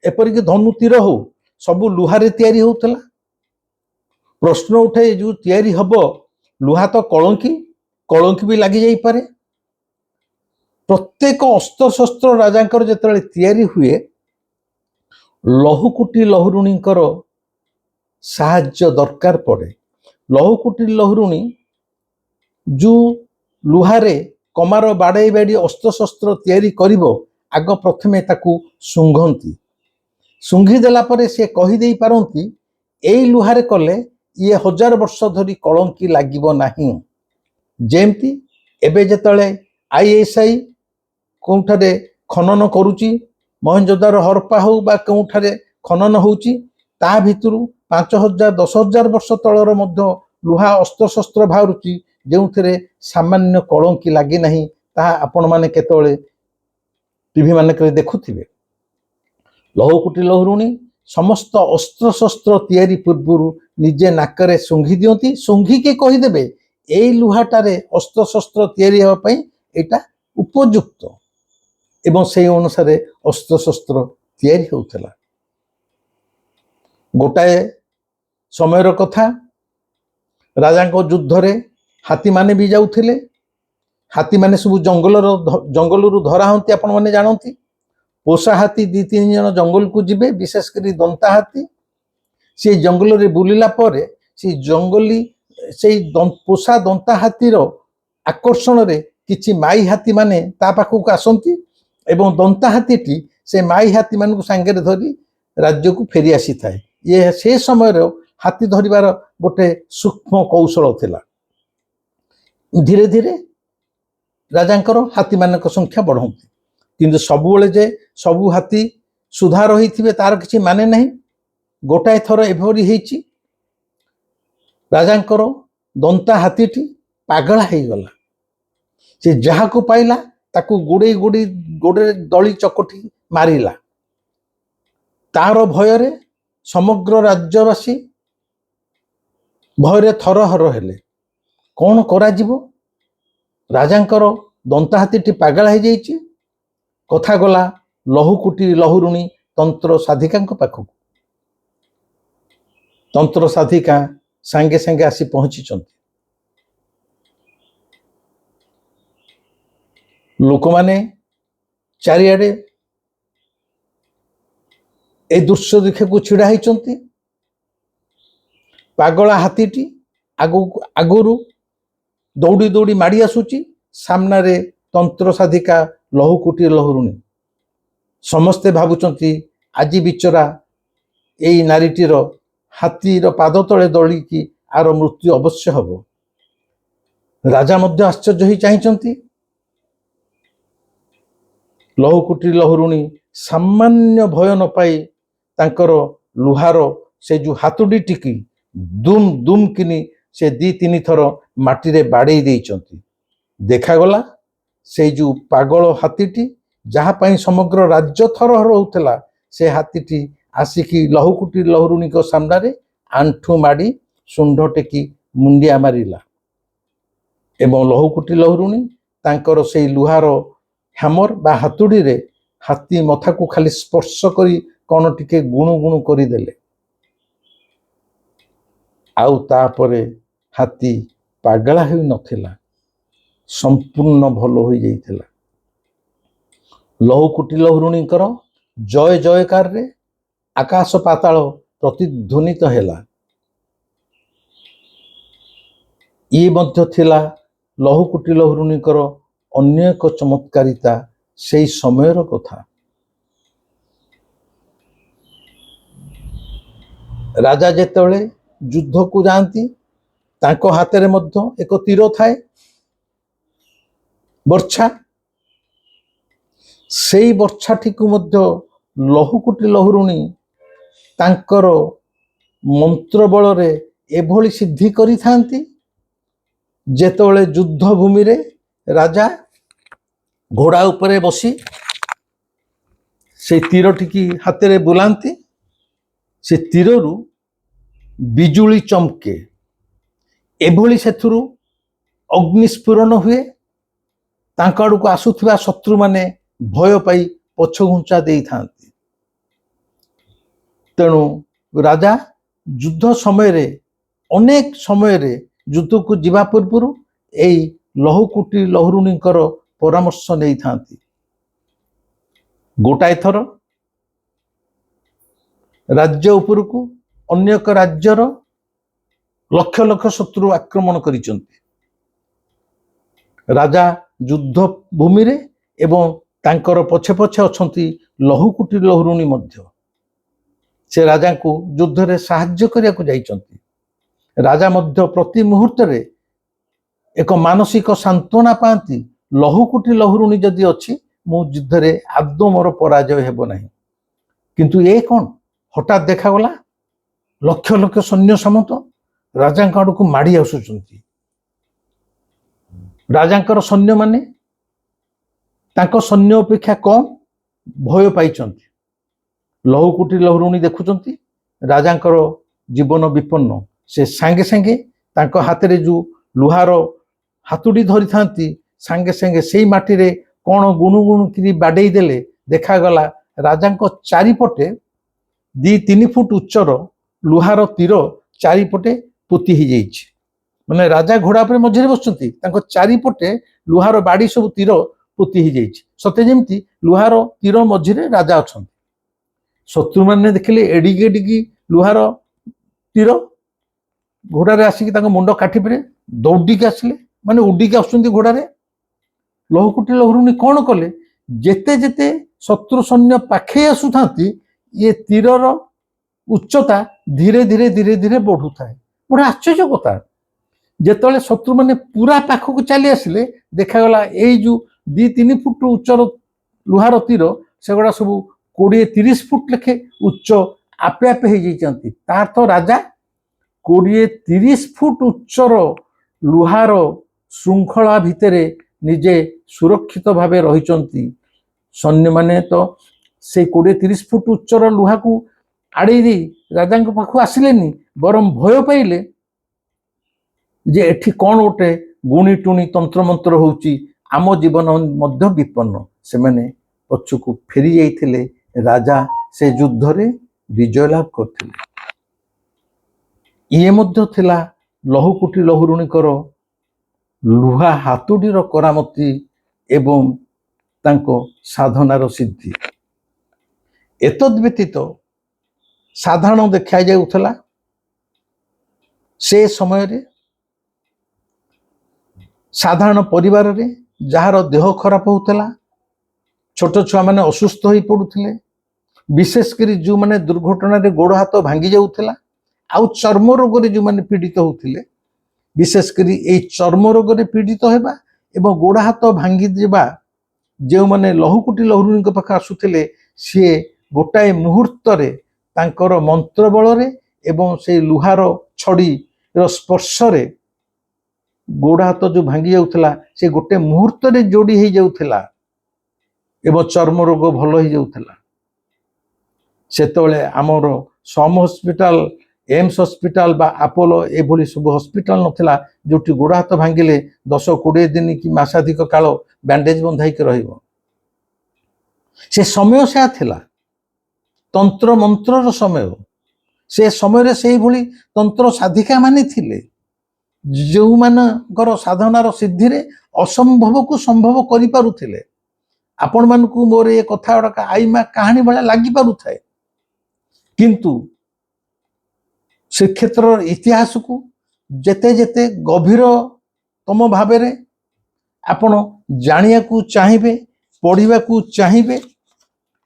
ଏପରିକି ଧନୁ ତୀର ହଉ, ସବୁ ଲୁହାରେ ତିଆରି ହଉଥିଲା। ପ୍ରଶ୍ନ ଉଠେ, ଯୋଉ ତିଆରି ହବ ଲୁହା ତ କଳଙ୍କି ବି ଲାଗି ଯାଇପାରେ। ପ୍ରତ୍ୟେକ ଅସ୍ତ୍ରଶସ୍ତ୍ର ରାଜାଙ୍କର ଯେତେବେଳେ ତିଆରି ହୁଏ, ଲହୁକୁଟି ଲହୁରୁଣୀଙ୍କର ସାହାଯ୍ୟ ଦରକାର ପଡେ। ଲହୁକୁଟି ଲହୁରୁଣୀ ଯୋଉ ଲୁହାରେ କମାର ବାଡ଼େଇ ବାଡ଼ି ଅସ୍ତ୍ରଶସ୍ତ୍ର ତିଆରି କରିବ, ଆଗ ପ୍ରଥମେ ତାକୁ ଶୁଙ୍ଘନ୍ତି। ଶୁଙ୍ଘି ଦେଲା ପରେ ସେ କହିଦେଇ ପାରନ୍ତି, ଏଇ ଲୁହାରେ କଲେ ଇଏ 1000 ବର୍ଷ ଧରି କଳଙ୍କି ଲାଗିବ ନାହିଁ। ଯେମିତି ଏବେ ଯେତେବେଳେ ISI କୋଉଠାରେ ଖନନ କରୁଛି, ମହେଞ୍ଜୋଦାର ହରପ୍ପା ହଉ ବା କେଉଁଠାରେ ଖନନ ହଉଛି, ତା ଭିତରୁ 5000 10,000 ବର୍ଷ ତଳର ମଧ୍ୟ ଲୁହା ଅସ୍ତ୍ରଶସ୍ତ୍ର ବାହାରୁଛି, ଯେଉଁଥିରେ ସାମାନ୍ୟ କଳଙ୍କି ଲାଗି ନାହିଁ। ତାହା ଆପଣମାନେ କେତେବେଳେ ଟିଭି ମାନଙ୍କରେ ଦେଖୁଥିବେ। ଲହୁକୁଟି ଲହୁରୁଣୀ ସମସ୍ତ ଅସ୍ତ୍ରଶସ୍ତ୍ର ତିଆରି ପୂର୍ବରୁ ନିଜେ ନାକରେ ଶୁଙ୍ଘି ଦିଅନ୍ତି। ଶୁଙ୍ଘିକି କହିଦେବେ, ଏଇ ଲୁହାଟାରେ ଅସ୍ତ୍ରଶସ୍ତ୍ର ତିଆରି ହେବା ପାଇଁ ଏଇଟା ଉପଯୁକ୍ତ, ଏବଂ ସେହି ଅନୁସାରେ ଅସ୍ତ୍ରଶସ୍ତ୍ର ତିଆରି ହେଉଥିଲା। ଗୋଟାଏ ସମୟର କଥା, ରାଜାଙ୍କ ଯୁଦ୍ଧରେ ହାତୀମାନେ ବି ଯାଉଥିଲେ। ହାତୀମାନେ ସବୁ ଜଙ୍ଗଲରୁ ଧରା ହୁଅନ୍ତି, ଆପଣମାନେ ଜାଣନ୍ତି। ପୋଷା ହାତୀ 2-3 ଜଣ ଜଙ୍ଗଲକୁ ଯିବେ, ବିଶେଷ କରି ଦନ୍ତା ହାତୀ। ସେ ଜଙ୍ଗଲରେ ବୁଲିଲା ପରେ ସେଇ ପୋଷା ଦନ୍ତା ହାତୀର ଆକର୍ଷଣରେ କିଛି ମାଇ ହାତୀ ମାନେ ତା ପାଖକୁ ଆସନ୍ତି, ଏବଂ ଦନ୍ତା ହାତୀଟି ସେ ମାଇ ହାତୀ ମାନଙ୍କୁ ସାଙ୍ଗରେ ଧରି ରାଜ୍ୟକୁ ଫେରି ଆସିଥାଏ। ଇଏ ସେ ସମୟରେ ହାତୀ ଧରିବାର ଗୋଟେ ସୂକ୍ଷ୍ମ କୌଶଳ ଥିଲା। ଧୀରେ ଧୀରେ ରାଜାଙ୍କର ହାତୀମାନଙ୍କ ସଂଖ୍ୟା ବଢନ୍ତି, କିନ୍ତୁ ସବୁବେଳେ ଯେ ସବୁ ହାତୀ ସୁଧାର ହେଇଥିବେ ତାର କିଛି ମାନେ ନାହିଁ। ଗୋଟାଏ ଥର ଏଭଳି ହେଇଛି, ରାଜାଙ୍କର ଦନ୍ତା ହାତୀଟି ପାଗଳା ହେଇଗଲା। ସେ ଯାହାକୁ ପାଇଲା ତାକୁ ଗୋଡରେ ଦଳି ଚକଟି ମାରିଲା। ତାର ଭୟରେ ସମଗ୍ର ରାଜ୍ୟବାସୀ ଭୟରେ ଥରହର ହେଲେ। କ'ଣ କରାଯିବ? ରାଜାଙ୍କର ଦନ୍ତା ହାତୀଟି ପାଗଳା ହେଇଯାଇଛି। କଥା ଗଲା ଲହୁକୁଟି ଲହୁରୁଣୀ ତନ୍ତ୍ର ସାଧିକାଙ୍କ ପାଖକୁ। ତନ୍ତ୍ର ସାଧିକା ସାଙ୍ଗେ ସାଙ୍ଗେ ଆସି ପହଞ୍ଚିଛନ୍ତି। ଲୋକମାନେ ଚାରିଆଡେ ଏ ଦୃଶ୍ୟ ଦେଖିବାକୁ ଛିଡା ହେଇଛନ୍ତି। ପାଗଳା ହାତୀଟି ଆଗରୁ ଦୌଡ଼ି ଦୌଡ଼ି ମାଡ଼ି ଆସୁଛି, ସାମ୍ନାରେ ତନ୍ତ୍ର ସାଧିକା ଲହୁକୁଟି ଲହୁରୁଣୀ। ସମସ୍ତେ ଭାବୁଛନ୍ତି, ଆଜି ବିଚରା ଏଇ ନାରୀଟିର ହାତୀର ପାଦ ତଳେ ଦଳିକି ଆର ମୃତ୍ୟୁ ଅବଶ୍ୟ ହବ। ରାଜା ମଧ୍ୟ ଆଶ୍ଚର୍ଯ୍ୟ ହେଇ ଚାହିଁଛନ୍ତି। ଲହୁକୁଟି ଲହୁରୁଣୀ ସାମାନ୍ୟ ଭୟ ନ ପାଇ ତାଙ୍କର ଲୁହାର ସେ ଯୋଉ ହାତୁଡ଼ିଟିକି ଦୁମ୍ ଦୁମ୍ କିନି ସେ 2-3 ଥର ମାଟିରେ ବାଡ଼େଇ ଦେଇଛନ୍ତି। ଦେଖାଗଲା ସେଇ ଯେଉଁ ପାଗଳ ହାତୀଟି, ଯାହା ପାଇଁ ସମଗ୍ର ରାଜ୍ୟ ଥରହର ହେଉଥିଲା, ସେ ହାତୀଟି ଆସିକି ଲହୁକୁଟି ଲହୁରୁଣୀଙ୍କ ସାମ୍ନାରେ ଆଣ୍ଠୁ ମାଡ଼ି ଶୁଣ୍ଢ ଟେକି ମୁଣ୍ଡିଆ ମାରିଲା ଏବଂ ଲହୁକୁଟି ଲହୁରୁଣୀ ତାଙ୍କର ସେଇ ଲୁହାର ହ୍ୟାମର ବା ହାତୁଡ଼ିରେ ହାତୀ ମଥାକୁ ଖାଲି ସ୍ପର୍ଶ କରି କ'ଣ ଟିକେ ଗୁଣୁ ଗୁଣୁ କରିଦେଲେ। ଆଉ ତାପରେ ହାତୀ ପାଗଳା ହୋଇ ନଥିଲା, ସମ୍ପୂର୍ଣ୍ଣ ଭଲ ହୋଇଯାଇଥିଲା। ଲହୁକୁଟି ଲହୁରୁଣୀଙ୍କର ଜୟ ଜୟକାରରେ ଆକାଶ ପାତାଳ ପ୍ରତିଧ୍ୱନିତ ହେଲା। ଇଏ ମଧ୍ୟ ଥିଲା ଲହୁକୁଟି ଲହୁରୁଣୀଙ୍କର ଅନ୍ୟ ଏକ ଚମତ୍କାରିତା ସେଇ ସମୟର କଥା। ରାଜା ଯେତେବେଳେ ଯୁଦ୍ଧକୁ ଯାଆନ୍ତି, ତାଙ୍କ ହାତରେ ମଧ୍ୟ ଏକ ତୀର ଥାଏ, ବର୍ଚ୍ଛା। ସେଇ ବର୍ଚ୍ଛାଟିକୁ ମଧ୍ୟ ଲହୁକୁଟି ଲହୁରୁଣୀ ତାଙ୍କର ମନ୍ତ୍ର ବଳରେ ଏଭଳି ସିଦ୍ଧି କରିଥାନ୍ତି, ଯେତେବେଳେ ଯୁଦ୍ଧ ଭୂମିରେ ରାଜା ଘୋଡ଼ା ଉପରେ ବସି ସେଇ ତୀରଟିକି ହାତରେ ବୁଲାନ୍ତି, ସେ ତୀରରୁ ବିଜୁଳି ଚମକେ, ଏଭଳି ସେଥିରୁ ଅଗ୍ନିସ୍ଫୁରଣ ହୁଏ। ତାଙ୍କ ଆଡ଼କୁ ଆସୁଥିବା ଶତ୍ରୁମାନେ ଭୟ ପାଇ ପଛଘୁଞ୍ଚା ଦେଇଥାନ୍ତି। ତେଣୁ ରାଜା ଯୁଦ୍ଧ ସମୟରେ ଅନେକ ସମୟରେ ଯୁଦ୍ଧକୁ ଯିବା ପୂର୍ବରୁ ଏଇ ଲହୁକୁଟି ଲହୁରୁଣୀଙ୍କର ପରାମର୍ଶ ନେଇଥାନ୍ତି। ଗୋଟାଏ ଥର ରାଜ୍ୟ ଉପରକୁ ଅନ୍ୟ ଏକ ରାଜ୍ୟର ଲକ୍ଷ ଲକ୍ଷ ଶତ୍ରୁ ଆକ୍ରମଣ କରିଛନ୍ତି। ରାଜା ଯୁଦ୍ଧ ଭୂମିରେ ଏବଂ ତାଙ୍କର ପଛେ ପଛେ ଅଛନ୍ତି ଲହୁକୁଟି ଲହୁରୁଣୀ ମଧ୍ୟ। ସେ ରାଜାଙ୍କୁ ଯୁଦ୍ଧରେ ସାହାଯ୍ୟ କରିବାକୁ ଯାଇଛନ୍ତି। ରାଜା ମଧ୍ୟ ପ୍ରତି ମୁହୂର୍ତ୍ତରେ ଏକ ମାନସିକ ସାନ୍ତ୍ୱନା ପାଆନ୍ତି, ଲହୁକୁଟି ଲହୁରୁଣୀ ଯଦି ଅଛି, ମୁଁ ଯୁଦ୍ଧରେ ଆଦୌ ମୋର ପରାଜୟ ହେବ ନାହିଁ। କିନ୍ତୁ ଏ କ'ଣ, ହଠାତ୍ ଦେଖାଗଲା ଲକ୍ଷ ଲକ୍ଷ ସୈନ୍ୟ ସମେତ ରାଜାଙ୍କ ଆଡ଼କୁ ମାଡ଼ି ଆସୁଛନ୍ତି। ରାଜାଙ୍କର ସୈନ୍ୟମାନେ ତାଙ୍କ ସୈନ୍ୟ ଅପେକ୍ଷା କମ୍ ଭୟ ପାଇଛନ୍ତି। ଲହୁକୁଟି ଲହୁରୁଣୀ ଦେଖୁଛନ୍ତି ରାଜାଙ୍କର ଜୀବନ ବିପନ୍ନ। ସେ ସାଙ୍ଗେ ସାଙ୍ଗେ ତାଙ୍କ ହାତରେ ଯେଉଁ ଲୁହାର ହାତୁଡ଼ି ଧରିଥାନ୍ତି, ସାଙ୍ଗେ ସାଙ୍ଗେ ସେଇ ମାଟିରେ କ'ଣ ଗୁଣୁ ଗୁଣୁ କିରି ବାଡ଼େଇ ଦେଲେ। ଦେଖାଗଲା ରାଜାଙ୍କ ଚାରିପଟେ 2-3 ଫୁଟ ଉଚ୍ଚର ଲୁହାର ତୀର ଚାରିପଟେ ପୋତି ହେଇଯାଇଛି। ମାନେ ରାଜା ଘୋଡ଼ା ଉପରେ ମଝିରେ ବସୁଛନ୍ତି, ତାଙ୍କ ଚାରିପଟେ ଲୁହାର ବାଡ଼ି ସବୁ ତୀର ପୋତି ହେଇଯାଇଛି, ସତେ ଯେମିତି ଲୁହାର ତୀର ମଝିରେ ରାଜା ଅଛନ୍ତି। ଶତ୍ରୁମାନେ ଦେଖିଲେ ଏଡ଼ିକି ଏଡ଼ିକି ଲୁହାର ତୀର ଘୋଡ଼ାରେ ଆସିକି ତାଙ୍କ ମୁଣ୍ଡ କାଟିପରେ ଦୌଡ଼ିକି ଆସିଲେ, ମାନେ ଉଡ଼ିକି ଆସୁଛନ୍ତି ଘୋଡ଼ାରେ। ଲହୁକୁଟି ଲହୁରୁଣୀ କ'ଣ କଲେ, ଯେତେ ଯେତେ ଶତ୍ରୁ ସୈନ୍ୟ ପାଖେଇ ଆସୁଥାନ୍ତି, ଇଏ ତୀରର ଉଚ୍ଚତା ଧୀରେ ଧୀରେ ଧୀରେ ଧୀରେ ବଢ଼ୁଥାଏ। ବଡ଼ ଆଶ୍ଚର୍ଯ୍ୟ କଥା, ଯେତେବେଳେ ଶତ୍ରୁମାନେ ପୁରା ପାଖକୁ ଚାଲି ଆସିଲେ, ଦେଖାଗଲା ଏଇ ଯେଉଁ 2-3 ଫୁଟ ଉଚ୍ଚର ଲୁହାର ତୀର, ସେଗୁଡ଼ା ସବୁ 20-30 ଫୁଟ ଲେଖେ ଉଚ୍ଚ ଆପେ ଆପେ ହେଇଯାଇଛନ୍ତି। ତା ଅର୍ଥ ରାଜା 20-30 ଫୁଟ ଉଚ୍ଚର ଲୁହାର ଶୃଙ୍ଖଳା ଭିତରେ ନିଜେ ସୁରକ୍ଷିତ ଭାବେ ରହିଛନ୍ତି। ସୈନ୍ୟମାନେ ତ ସେଇ 20-30 ଫୁଟ ଉଚ୍ଚର ଲୁହାକୁ ଆଡ଼େଇ ଦେଇ ରାଜାଙ୍କ ପାଖକୁ ଆସିଲେନି, ବରଂ ଭୟ ପାଇଲେ ଯେ ଏଠି କ'ଣ ଗୋଟେ ଗୁଣି ଟୁଣି ତନ୍ତ୍ରମନ୍ତ୍ର ହେଉଛି, ଆମ ଜୀବନ ମଧ୍ୟ ବିପନ୍ନ। ସେମାନେ ପଛକୁ ଫେରି ଯାଇଥିଲେ। ରାଜା ସେ ଯୁଦ୍ଧରେ ବିଜୟ ଲାଭ କରିଥିଲେ। ଇଏ ମଧ୍ୟ ଥିଲା ଲହୁକୁଟି ଲହୁରୁଣୀଙ୍କର ଲୁହା ହାତୁଡ଼ିର କରାମତି ଏବଂ ତାଙ୍କ ସାଧନାର ସିଦ୍ଧି। ଏତଦ୍ ବ୍ୟତୀତ ସାଧାରଣ ଦେଖାଯାଉଥିଲା ସେ ସମୟରେ ସାଧାରଣ ପରିବାରରେ ଯାହାର ଦେହ ଖରାପ ହେଉଥିଲା, ଛୋଟ ଛୁଆମାନେ ଅସୁସ୍ଥ ହୋଇ ପଡ଼ୁଥିଲେ, ବିଶେଷ କରି ଯେଉଁମାନେ ଦୁର୍ଘଟଣାରେ ଗୋଡ଼ ହାତ ଭାଙ୍ଗି ଯାଉଥିଲା, ଆଉ ଚର୍ମ ରୋଗରେ ଯେଉଁମାନେ ପୀଡ଼ିତ ହେଉଥିଲେ, ବିଶେଷ କରି ଏଇ ଚର୍ମ ରୋଗରେ ପୀଡ଼ିତ ହେବା ଏବଂ ଗୋଡ଼ ହାତ ଭାଙ୍ଗି ଯିବା, ଯେଉଁମାନେ ଲହୁକୁଟି ଲହୁରୁଣୀଙ୍କ ପାଖରେ ଆସୁଥିଲେ, ସିଏ ଗୋଟାଏ ମୁହୂର୍ତ୍ତରେ ତାଙ୍କର ମନ୍ତ୍ର ବଳରେ ଏବଂ ସେଇ ଲୁହାର ଛଡ଼ିର ସ୍ପର୍ଶରେ ଗୋଡ଼ ହାତ ଯେଉଁ ଭାଙ୍ଗି ଯାଉଥିଲା ସେ ଗୋଟେ ମୁହୂର୍ତ୍ତରେ ଯୋଡ଼ି ହେଇଯାଉଥିଲା ଏବଂ ଚର୍ମ ରୋଗ ଭଲ ହେଇଯାଉଥିଲା। ସେତେବେଳେ ଆମର ସମ ହସ୍ପିଟାଲ, ଏମ୍ସ ହସ୍ପିଟାଲ ବା ଆପୋଲୋ ଏଭଳି ସବୁ ହସ୍ପିଟାଲ ନଥିଲା ଯେଉଁଠି ଗୋଡ଼ ହାତ ଭାଙ୍ଗିଲେ 10-20 ଦିନ କି ମାସାଧିକ କାଳ ବ୍ୟାଣ୍ଡେଜ ବନ୍ଧା ହେଇକି ରହିବ। ସେ ସମୟ ସେୟା ଥିଲା, ତନ୍ତ୍ର ମନ୍ତ୍ରର ସମୟ। ସେ ସମୟରେ ସେଇଭଳି ତନ୍ତ୍ର ସାଧିକା ମାନେ ଥିଲେ ଯେଉଁମାନଙ୍କର ସାଧନାର ସିଦ୍ଧିରେ ଅସମ୍ଭବକୁ ସମ୍ଭବ କରିପାରୁଥିଲେ। ଆପଣମାନଙ୍କୁ ମୋର ଏ କଥା ଗୁଡ଼ାକ ଆଇମା କାହାଣୀ ଭଳିଆ ଲାଗିପାରୁଥାଏ, କିନ୍ତୁ ଶ୍ରୀକ୍ଷେତ୍ରର ଇତିହାସକୁ ଯେତେ ଯେତେ ଗଭୀରତମ ଭାବରେ ଆପଣ ଜାଣିବାକୁ ଚାହିଁବେ, ପଢ଼ିବାକୁ ଚାହିଁବେ,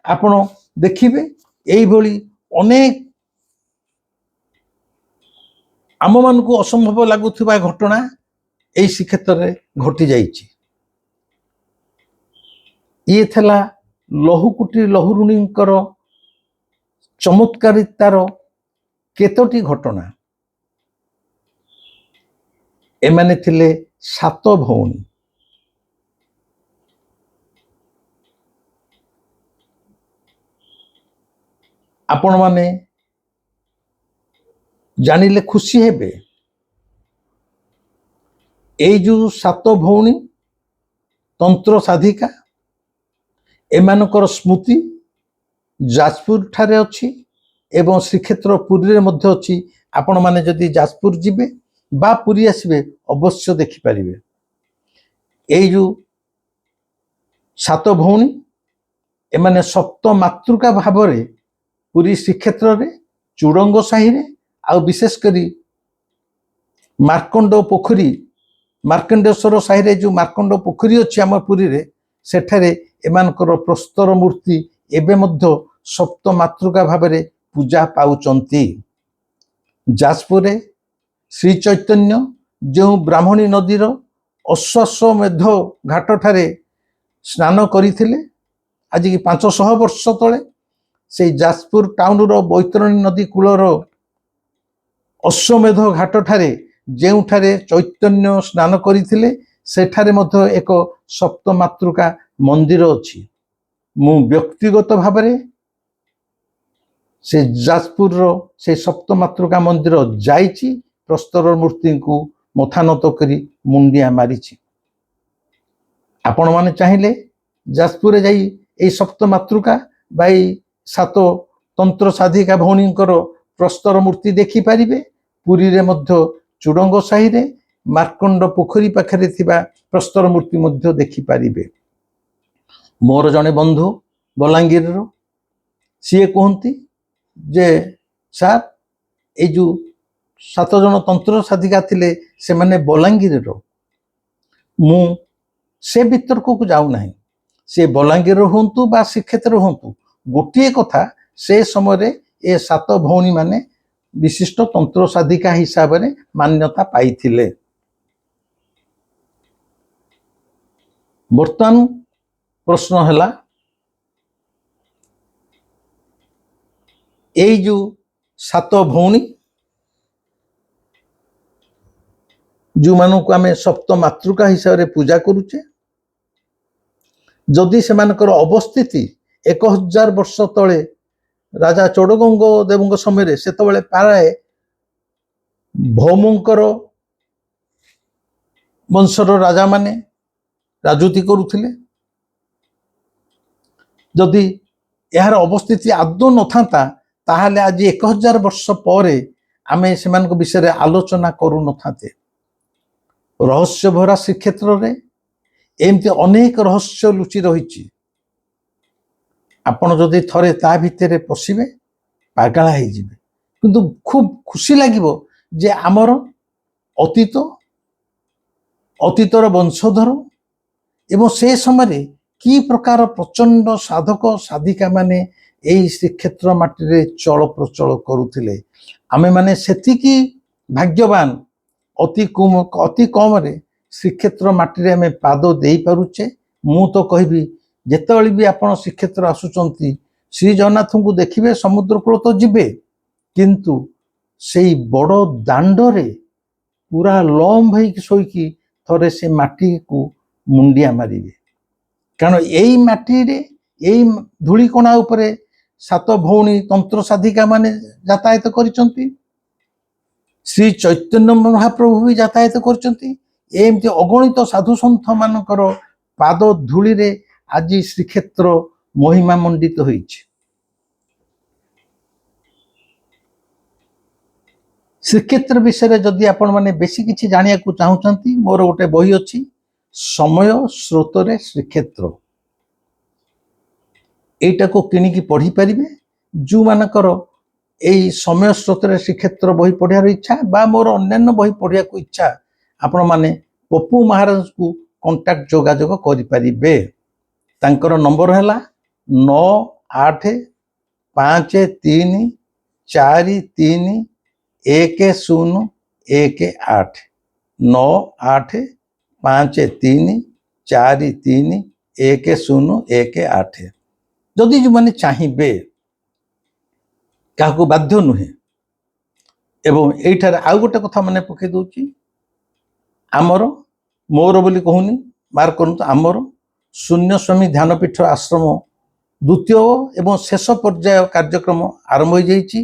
ଆପଣ ଦେଖିବେ এইଭଳି ଅନେକ ଆମମାନଙ୍କୁ ଅସମ୍ଭବ ଲାଗୁଥିବା ଘଟଣା এই ଶ୍ରୀକ୍ଷେତ୍ରରେ ଘଟି ଯାଇଛି। ଇଏ ଥିଲା ଲହୁକୁଟି ଲହୁରୁଣୀଙ୍କର ଚମତ୍କାରିତାର କେତୋଟି ଘଟଣା। ଏମାନେ ଥିଲେ 7 ଭଉଣୀ। ଆପଣମାନେ ଜାଣିଲେ ଖୁସି ହେବେ। এই ଯେଉଁ 7 ଭଉଣୀ ତନ୍ତ୍ର ସାଧିକା, ଏମାନଙ୍କର ସ୍ମୃତି ଯାଜପୁର ଠାରେ ଅଛି ଏବଂ ଶ୍ରୀକ୍ଷେତ୍ର ପୁରୀରେ ମଧ୍ୟ ଅଛି। ଆପଣମାନେ ଯଦି ଯାଜପୁର ଯିବେ ବା ପୁରୀ ଆସିବେ ଅବଶ୍ୟ ଦେଖିପାରିବେ। এই ଯେଉଁ 7 ଭଉଣୀ ଏମାନେ ସପ୍ତ ମାତୃକା ଭାବରେ ପୁରୀ ଶ୍ରୀକ୍ଷେତ୍ରରେ ଚୁଡ଼ଙ୍ଗ ସାହିରେ ଆଉ ବିଶେଷ କରି ମାର୍କଣ୍ଡ ପୋଖରୀ, ମାର୍କଣ୍ଡେଶ୍ୱର ସାହିରେ ଯେଉଁ ମାର୍କଣ୍ଡ ପୋଖରୀ ଅଛି ଆମ ପୁରୀରେ, ସେଠାରେ ଏମାନଙ୍କର ପ୍ରସ୍ତର ମୂର୍ତ୍ତି ଏବେ ମଧ୍ୟ ସପ୍ତ ମାତୃକା ଭାବରେ ପୂଜା ପାଉଛନ୍ତି। ଯାଜପୁରରେ ଶ୍ରୀ ଚୈତନ୍ୟ ଯେଉଁ ବ୍ରାହ୍ମଣୀ ନଦୀର ଅଶ୍ୱମେଧ ଘାଟଠାରେ ସ୍ନାନ କରିଥିଲେ ଆଜିକି 500 ବର୍ଷ ତଳେ, ସେଇ ଯାଜପୁର ଟାଉନର ବୈତରଣୀ ନଦୀ କୂଳର ଅଶ୍ୱମେଧ ଘାଟଠାରେ ଯେଉଁଠାରେ ଚୈତନ୍ୟ ସ୍ନାନ କରିଥିଲେ ସେଠାରେ ମଧ୍ୟ ଏକ ସପ୍ତ ମାତୃକା ମନ୍ଦିର ଅଛି। ମୁଁ ବ୍ୟକ୍ତିଗତ ଭାବରେ ସେ ଯାଜପୁରର ସେ ସପ୍ତ ମାତୃକା ମନ୍ଦିର ଯାଇଛି, ପ୍ରସ୍ତର ମୂର୍ତ୍ତିଙ୍କୁ ମଥାନତ କରି ମୁଣ୍ଡିଆ ମାରିଛି। ଆପଣମାନେ ଚାହିଁଲେ ଯାଜପୁରରେ ଯାଇ এই ସପ୍ତ ମାତୃକା ବା এই 7 ତନ୍ତ୍ର ସାଧିକା ଭଉଣୀଙ୍କର ପ୍ରସ୍ତର ମୂର୍ତ୍ତି ଦେଖିପାରିବେ। ପୁରୀରେ ମଧ୍ୟ ଚୁଡ଼ଙ୍ଗ ସାହିରେ ମାର୍କଣ୍ଡ ପୋଖରୀ ପାଖରେ ଥିବା ପ୍ରସ୍ତର ମୂର୍ତ୍ତି ମଧ୍ୟ ଦେଖିପାରିବେ। ମୋର ଜଣେ ବନ୍ଧୁ ବଲାଙ୍ଗୀରର, ସିଏ କୁହନ୍ତି ଯେ ସାର୍ এই ଯେଉଁ 7 ଜଣ ତନ୍ତ୍ର ସାଧିକା ଥିଲେ ସେମାନେ ବଲାଙ୍ଗୀରର। ମୁଁ ସେ ବିତର୍କକୁ ଯାଉନାହିଁ, ସେ ବଲାଙ୍ଗୀର ହୁଅନ୍ତୁ ବା ଶ୍ରୀକ୍ଷେତ୍ର ହୁଅନ୍ତୁ, ଗୋଟିଏ କଥା, ସେ ସମୟରେ ଏ 7 ଭଉଣୀ ମାନେ ବିଶିଷ୍ଟ ତନ୍ତ୍ର ସାଧିକା ହିସାବରେ ମାନ୍ୟତା ପାଇଥିଲେ। ବର୍ତ୍ତମାନ ପ୍ରଶ୍ନ ହେଲା, এই ଯେଉଁ 7 ଭଉଣୀ ଯେଉଁମାନଙ୍କୁ ଆମେ ସପ୍ତ ମାତୃକା ହିସାବରେ ପୂଜା କରୁଛେ, ଯଦି ସେମାନଙ୍କର ଅବସ୍ଥିତି 1000 ବର୍ଷ ତଳେ ରାଜା ଚୋଡ଼ଗଙ୍ଗ ଦେବଙ୍କ ସମୟରେ, ସେତେବେଳେ ପ୍ରାୟ ଭୌମଙ୍କର ବଂଶର ରାଜାମାନେ ରାଜୁତି କରୁଥିଲେ। ଯଦି ଏହାର ଅବସ୍ଥିତି ଆଦୌ ନଥାନ୍ତା ତାହେଲେ ଆଜି 1000 ବର୍ଷ ପରେ ଆମେ ସେମାନଙ୍କ ବିଷୟରେ ଆଲୋଚନା କରୁନଥାନ୍ତେ। ରହସ୍ୟ ଭରା ଶ୍ରୀକ୍ଷେତ୍ରରେ ଏମିତି ଅନେକ ରହସ୍ୟ ଲୁଚି ରହିଛି। ଆପଣ ଯଦି ଥରେ ତା ଭିତରେ ପଶିବେ ପାଗଳା ହେଇଯିବେ। କିନ୍ତୁ ଖୁବ୍ ଖୁସି ଲାଗିବ ଯେ ଆମର ଅତୀତର ବଂଶଧର ଏବଂ ସେ ସମୟରେ କି ପ୍ରକାର ପ୍ରଚଣ୍ଡ ସାଧକ ସାଧିକା ମାନେ এই ଶ୍ରୀକ୍ଷେତ୍ର ମାଟିରେ ଚଳପ୍ରଚଳ କରୁଥିଲେ। ଆମେମାନେ ସେତିକି ଭାଗ୍ୟବାନ, ଅତି କମରେ ଶ୍ରୀକ୍ଷେତ୍ର ମାଟିରେ ଆମେ ପାଦ ଦେଇପାରୁଛେ। ମୁଁ ତ କହିବି, ଯେତେବେଳେ ବି ଆପଣ ଶ୍ରୀକ୍ଷେତ୍ର ଆସୁଛନ୍ତି ଶ୍ରୀ ଜଗନ୍ନାଥଙ୍କୁ ଦେଖିବେ, ସମୁଦ୍ର କୂଳ ତ ଯିବେ, କିନ୍ତୁ ସେଇ ବଡ଼ ଦାଣ୍ଡରେ ପୁରା ଲମ୍ବ ହେଇକି ଶୋଇକି ଥରେ ସେ ମାଟିକୁ ମୁଣ୍ଡିଆ ମାରିବେ। କାରଣ ଏଇ ମାଟିରେ ଏଇ ଧୂଳିକଣା ଉପରେ 7 ଭଉଣୀ ତନ୍ତ୍ର ସାଧିକା ମାନେ ଯାତାୟାତ କରିଛନ୍ତି, ଶ୍ରୀ ଚୈତନ୍ୟ ମହାପ୍ରଭୁ ବି ଯାତାୟାତ କରିଛନ୍ତି। ଏମିତି ଅଗଣିତ ସାଧୁ ସନ୍ଥ ମାନଙ୍କର ପାଦ ଧୂଳିରେ ଆଜି ଶ୍ରୀକ୍ଷେତ୍ର ମହିମା ମଣ୍ଡିତ ହୋଇଛି। ଶ୍ରୀକ୍ଷେତ୍ର ବିଷୟରେ ଯଦି ଆପଣମାନେ ବେଶୀ କିଛି ଜାଣିବାକୁ ଚାହୁଁଛନ୍ତି, ମୋର ଗୋଟେ ବହି ଅଛି, ସମୟ ସ୍ରୋତରେ ଶ୍ରୀକ୍ଷେତ୍ର। এইଟାକୁ କିଣିକି ପଢ଼ିପାରିବେ। ଯେଉଁମାନଙ୍କର ଏଇ ସମୟ ସ୍ରୋତରେ ଶ୍ରୀକ୍ଷେତ୍ର ବହି ପଢ଼ିବାର ଇଚ୍ଛା ବା ମୋର ଅନ୍ୟାନ୍ୟ ବହି ପଢ଼ିବାକୁ ଇଚ୍ଛା, ଆପଣମାନେ ପପୁ ମହାରାଜଙ୍କୁ କଣ୍ଟାକ୍ଟ ଯୋଗାଯୋଗ କରିପାରିବେ। ତାଙ୍କର ନମ୍ବର ହେଲା 9853431018 9853431018। ଯଦି ଯେଉଁମାନେ ଚାହିଁବେ, କାହାକୁ ବାଧ୍ୟ ନୁହେଁ। ଏବଂ ଏଇଠାରେ ଆଉ ଗୋଟେ କଥା ମନେ ପକାଇ ଦେଉଛି, ଆମର ମୋର ବୋଲି କହୁନି, ମାର୍କ କରନ୍ତୁ, ଆମର ଶୂନ୍ୟସ୍ୱାମୀ ଧ୍ୟାନପୀଠ ଆଶ୍ରମ ଦ୍ୱିତୀୟ ଏବଂ ଶେଷ ପର୍ଯ୍ୟାୟ କାର୍ଯ୍ୟକ୍ରମ ଆରମ୍ଭ ହୋଇଯାଇଛି।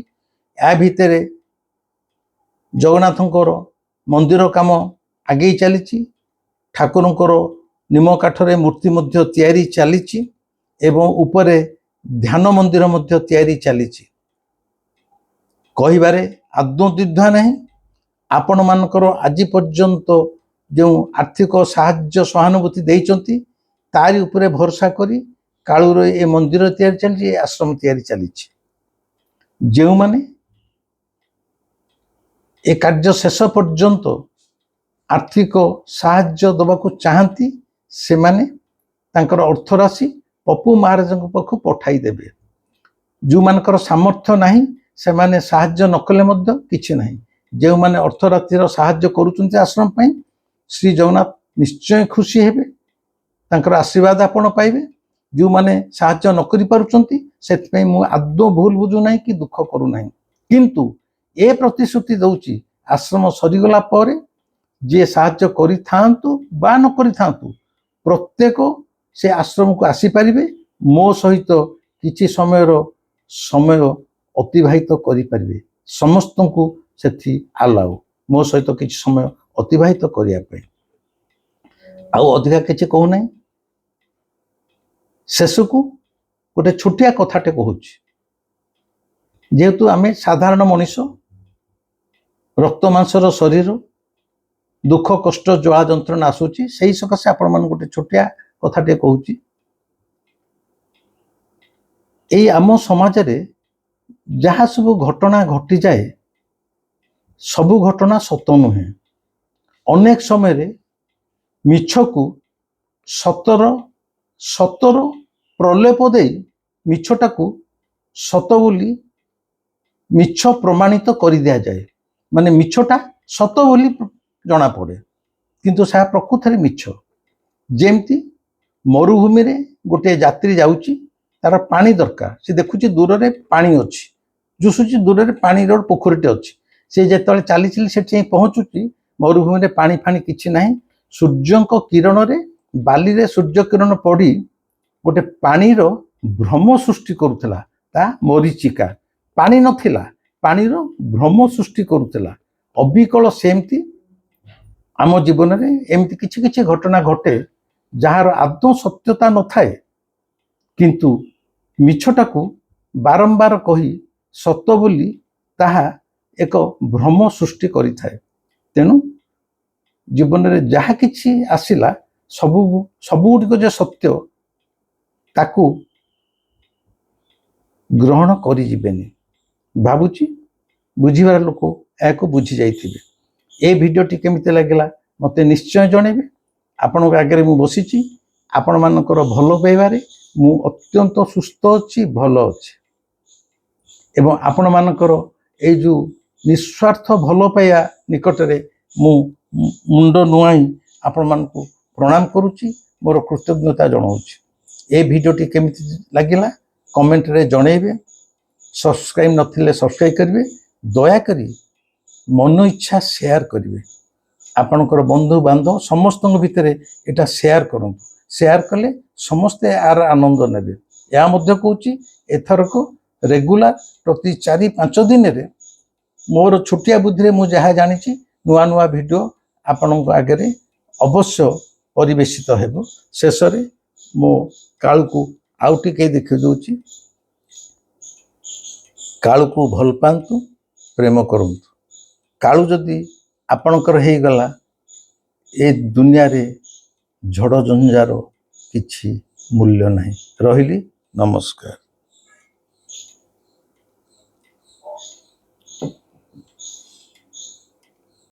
ଏହା ଭିତରେ ଜଗନ୍ନାଥଙ୍କର ମନ୍ଦିର କାମ ଆଗେଇ ଚାଲିଛି, ଠାକୁରଙ୍କର ନିମ କାଠରେ ମୂର୍ତ୍ତି ମଧ୍ୟ ତିଆରି ଚାଲିଛି ଏବଂ ଉପରେ ଧ୍ୟାନ ମନ୍ଦିର ମଧ୍ୟ ତିଆରି ଚାଲିଛି। କହିବାରେ ଆଦୌ ଦ୍ୱିଧା ନାହିଁ। ଆପଣମାନଙ୍କର ଆଜି ପର୍ଯ୍ୟନ୍ତ ଯେଉଁ ଆର୍ଥିକ ସାହାଯ୍ୟ ସହାନୁଭୂତି ଦେଇଛନ୍ତି, ତାରି ଉପରେ ଭରସା କରି କାଳୁର ଏ ମନ୍ଦିର ତିଆରି ଚାଲିଛି, ଏ ଆଶ୍ରମ ତିଆରି ଚାଲିଛି। ଯେଉଁମାନେ ଏ କାର୍ଯ୍ୟ ଶେଷ ପର୍ଯ୍ୟନ୍ତ ଆର୍ଥିକ ସାହାଯ୍ୟ ଦେବାକୁ ଚାହାନ୍ତି, ସେମାନେ ତାଙ୍କର ଅର୍ଥରାଶି ପପୁ ମହାରାଜଙ୍କ ପାଖକୁ ପଠାଇ ଦେବେ। ଯେଉଁମାନଙ୍କର ସାମର୍ଥ୍ୟ ନାହିଁ, ସେମାନେ ସାହାଯ୍ୟ ନ କଲେ ମଧ୍ୟ କିଛି ନାହିଁ। ଯେଉଁମାନେ ଅର୍ଥରାଶିର ସାହାଯ୍ୟ କରୁଛନ୍ତି ଆଶ୍ରମ ପାଇଁ, ଶ୍ରୀ ଜଗନ୍ନାଥ ନିଶ୍ଚୟ ଖୁସି ହେବେ, ତାଙ୍କର ଆଶୀର୍ବାଦ ଆପଣ ପାଇବେ। ଯେଉଁମାନେ ସାହାଯ୍ୟ ନ କରିପାରୁଛନ୍ତି, ସେଥିପାଇଁ ମୁଁ ଆଦୌ ଭୁଲ ବୁଝୁନାହିଁ କି ଦୁଃଖ କରୁନାହିଁ। କିନ୍ତୁ ଏ ପ୍ରତିଶ୍ରୁତି ଦେଉଛି, ଆଶ୍ରମ ସରିଗଲା ପରେ ଯିଏ ସାହାଯ୍ୟ କରିଥାନ୍ତୁ ବା ନ କରିଥାନ୍ତୁ, ପ୍ରତ୍ୟେକ ସେ ଆଶ୍ରମକୁ ଆସିପାରିବେ, ମୋ ସହିତ କିଛି ସମୟ ଅତିବାହିତ କରିପାରିବେ। ସମସ୍ତଙ୍କୁ ସେଠି ଆଲାଉ, ମୋ ସହିତ କିଛି ସମୟ ଅତିବାହିତ କରିବା ପାଇଁ। ଆଉ ଅଧିକା କିଛି କହୁନାହିଁ। ଶେଷକୁ ଗୋଟେ ଛୋଟିଆ କଥାଟେ କହୁଛି। ଯେହେତୁ ଆମେ ସାଧାରଣ ମଣିଷ, ରକ୍ତ ମାଂସର ଶରୀର, ଦୁଃଖ କଷ୍ଟ ଜ୍ୱାଳା ଯନ୍ତ୍ରଣା ଆସୁଛି, ସେହି ସକାଶେ ଆପଣମାନଙ୍କୁ ଗୋଟେ ଛୋଟିଆ କଥାଟେ କହୁଛି। ଏଇ ଆମ ସମାଜରେ ଯାହା ସବୁ ଘଟଣା ଘଟିଯାଏ, ସବୁ ଘଟଣା ସତ ନୁହେଁ। ଅନେକ ସମୟରେ ମିଛକୁ ସତର ପ୍ରଲେପ ଦେଇ ମିଛଟାକୁ ସତ ବୋଲି ମିଛ ପ୍ରମାଣିତ କରିଦିଆଯାଏ। ମାନେ ମିଛଟା ସତ ବୋଲି ଜଣାପଡ଼େ, କିନ୍ତୁ ତାହା ପ୍ରକୃତରେ ମିଛ। ଯେମିତି ମରୁଭୂମିରେ ଗୋଟିଏ ଯାତ୍ରୀ ଯାଉଛି, ତାର ପାଣି ଦରକାର, ସେ ଦେଖୁଛି ଦୂରରେ ପାଣି ଅଛି, ଦିଶୁଛି ଦୂରରେ ପାଣିର ପୋଖରୀଟେ ଅଛି। ସେ ଯେତେବେଳେ ଚାଲି ସେଠି ଯାଇ ପହଞ୍ଚୁଛି, ମରୁଭୂମିରେ ପାଣି ଫାଣି କିଛି ନାହିଁ। ସୂର୍ଯ୍ୟଙ୍କ କିରଣରେ, ବାଲିରେ ସୂର୍ଯ୍ୟ କିରଣ ପଡ଼ି ଗୋଟେ ପାଣିର ଭ୍ରମ ସୃଷ୍ଟି କରୁଥିଲା, ତା ମରିଚିକା। ପାଣି ନଥିଲା, ପାଣିର ଭ୍ରମ ସୃଷ୍ଟି କରୁଥିଲା। ଅବିକଳ ସେମିତି ଆମ ଜୀବନରେ ଏମିତି କିଛି କିଛି ଘଟଣା ଘଟେ, ଯାହାର ଆଦୌ ସତ୍ୟତା ନଥାଏ, କିନ୍ତୁ ମିଛଟାକୁ ବାରମ୍ବାର କହି ସତ ବୋଲି ତାହା ଏକ ଭ୍ରମ ସୃଷ୍ଟି କରିଥାଏ। ତେଣୁ ଜୀବନରେ ଯାହା କିଛି ଆସିଲା, ସବୁଗୁଡ଼ିକ ଯେ ସତ୍ୟ, ତାକୁ ଗ୍ରହଣ କରିଯିବେନି। ଭାବୁଛି ବୁଝିବାର ଲୋକ ଏହାକୁ ବୁଝି ଯାଇଥିବେ। ଏ ଭିଡ଼ିଓଟି କେମିତି ଲାଗିଲା ମୋତେ ନିଶ୍ଚୟ ଜଣେଇବେ। ଆପଣଙ୍କ ଆଗରେ ମୁଁ ବସିଛି, ଆପଣମାନଙ୍କର ଭଲ ପାଇବାରେ ମୁଁ ଅତ୍ୟନ୍ତ ସୁସ୍ଥ ଅଛି, ଭଲ ଅଛି। ଏବଂ ଆପଣମାନଙ୍କର ଏଇ ଯେଉଁ ନିଃସ୍ୱାର୍ଥ ଭଲ ପାଇବା ନିକଟରେ ମୁଁ ମୁଣ୍ଡ ନୁଆଇଁ ଆପଣମାନଙ୍କୁ ପ୍ରଣାମ କରୁଛି, ମୋର କୃତଜ୍ଞତା ଜଣାଉଛି। ଏ ଭିଡ଼ିଓଟି କେମିତି ଲାଗିଲା କମେଣ୍ଟରେ ଜଣେଇବେ। ସବସ୍କ୍ରାଇବ୍ ନଥିଲେ ସବସ୍କ୍ରାଇବ୍ କରିବେ। ଦୟାକରି मन इच्छा शेयर करेंगे आपणकर बंधु बांधव समस्त भितर एटा शेयर करूँ शेयर कले समस्ते यार आनंद नेबे या मध्य कहूँ एथरक रेगुलर प्रति 4-5 दिन रे मोर छोटिया बुद्धि मु जहाँ जानी नुआ नुआ वीडियो आपण आगे अवश्य परिवेशित हेबो। शेष रे मो कालू को आउ टिके देखि दउची कालू को भल पांतु प्रेम करंतु कालू जदि आपणकर हे गला ए दुनिया रे झड़ झंझार किछि मूल्य नहीं। रहिली नमस्कार।